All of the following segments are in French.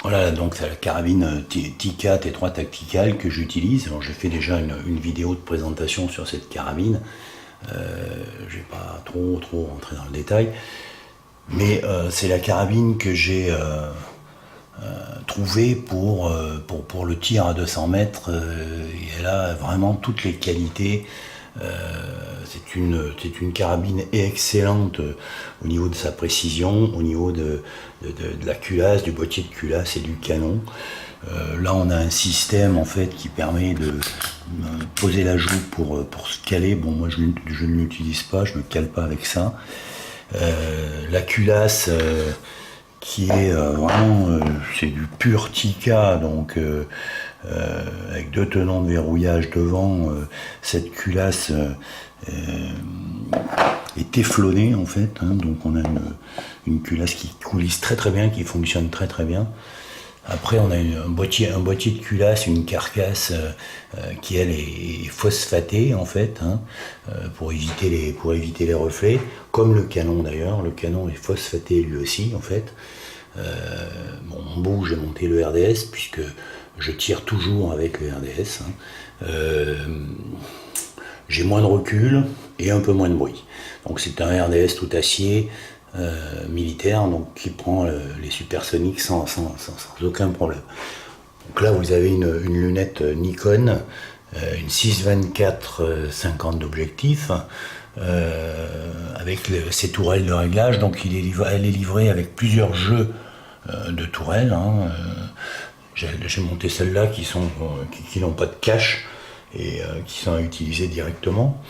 Voilà, donc c'est la carabine Tikka T3 Tactical que j'utilise. Alors j'ai fait déjà une vidéo de présentation sur cette carabine. Je vais pas trop rentrer dans le détail. Mais c'est la carabine que j'ai trouvée pour le tir à 200 mètres. Et elle a vraiment toutes les qualités. C'est une carabine excellente au niveau de sa précision, au niveau de la culasse, du boîtier de culasse et du canon. Là on a un système en fait qui permet de poser la joue pour se caler. Bon, moi je ne l'utilise pas, je ne me cale pas avec ça. La culasse qui est vraiment c'est du pur Tikka, donc avec 2 tenons de verrouillage devant. Cette culasse est téflonnée en fait, hein, donc on a une culasse qui coulisse très bien, qui fonctionne très bien. Après on a un boîtier de culasse, une carcasse qui elle est phosphatée en fait, hein, pour éviter les reflets, comme le canon d'ailleurs. Le canon est phosphaté lui aussi en fait. Bon, en bout j'ai monté le RDS puisque je tire toujours avec le RDS. Hein. J'ai moins de recul et un peu moins de bruit. Donc c'est un RDS tout acier militaire, donc qui prend les supersoniques sans aucun problème. Donc là vous avez une lunette Nikon, une 6-24 50 d'objectif, avec ses tourelles de réglage. Donc elle est livrée avec plusieurs jeux de tourelles. Hein. J'ai monté celles-là qui n'ont pas de cache et qui sont à utiliser directement.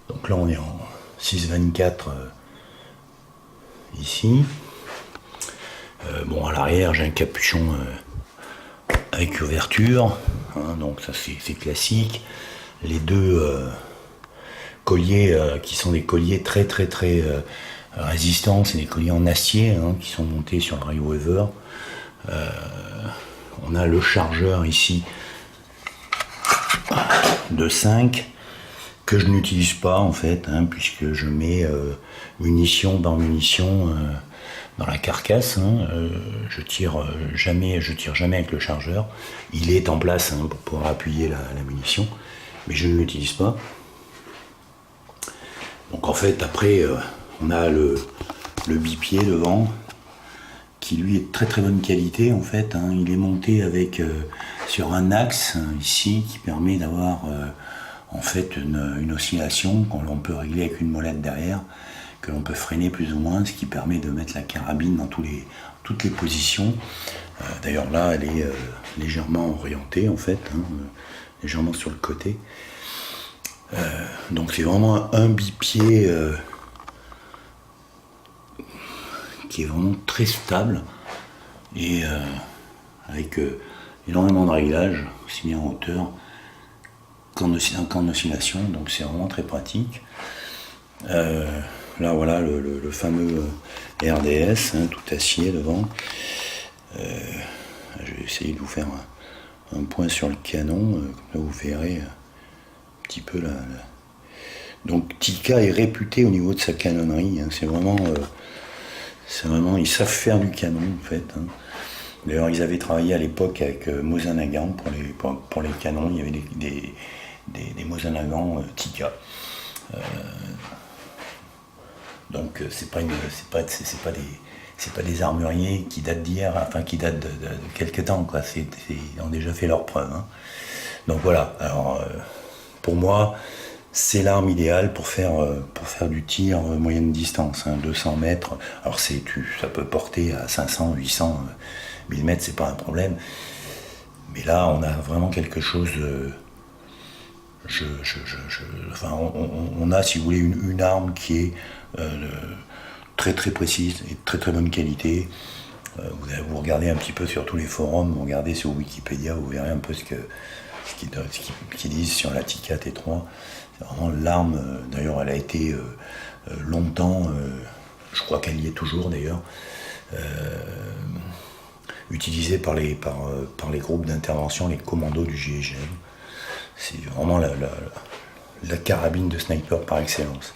Donc là on est en 6-24 ici. Bon, à l'arrière j'ai un capuchon avec ouverture, hein, donc ça c'est classique. Les deux colliers qui sont des colliers très résistants, c'est des colliers en acier, hein, qui sont montés sur le rail Weaver. On a le chargeur ici de 5 que je n'utilise pas en fait, hein, puisque je mets munition dans munition dans la carcasse. Hein. Je tire jamais avec le chargeur. Il est en place, hein, pour pouvoir appuyer la munition, mais je ne l'utilise pas. Donc en fait après on a le bipied devant, qui lui est de très bonne qualité en fait, hein. Il est monté avec sur un axe ici qui permet d'avoir en fait une oscillation qu'on peut régler avec une molette derrière, que l'on peut freiner plus ou moins, ce qui permet de mettre la carabine dans toutes les positions. D'ailleurs là elle est légèrement orientée en fait, hein, légèrement sur le côté. Donc c'est vraiment un bipied qui est vraiment très stable et avec énormément de réglages, aussi bien en hauteur qu'en oscillation, donc c'est vraiment très pratique. Là voilà le fameux RDS, hein, tout acier devant. Je vais essayer de vous faire un point sur le canon, comme ça vous verrez un petit peu là. Donc Tikka est réputé au niveau de sa canonnerie, hein, c'est vraiment ils savent faire du canon en fait. Hein. D'ailleurs ils avaient travaillé à l'époque avec Mosin Nagant pour les canons, il y avait des Mosin Nagant Tikka. Donc c'est pas des armuriers qui datent d'hier, enfin qui datent de quelques temps, quoi. Ils ont déjà fait leurs preuves. Hein. Donc voilà, alors pour moi c'est l'arme idéale pour faire du tir moyenne distance, hein, 200 mètres. Alors ça peut porter à 500, 800 mm, c'est pas un problème. Mais là, on a vraiment quelque chose de... on a, si vous voulez, une arme qui est très précise et de très bonne qualité. Vous regardez un petit peu sur tous les forums, vous regardez sur Wikipédia, vous verrez un peu ce qu'ils disent sur la Tikka T3. C'est vraiment l'arme, d'ailleurs elle a été longtemps, je crois qu'elle y est toujours d'ailleurs, utilisée par les groupes d'intervention, les commandos du GIGN. C'est vraiment la carabine de sniper par excellence.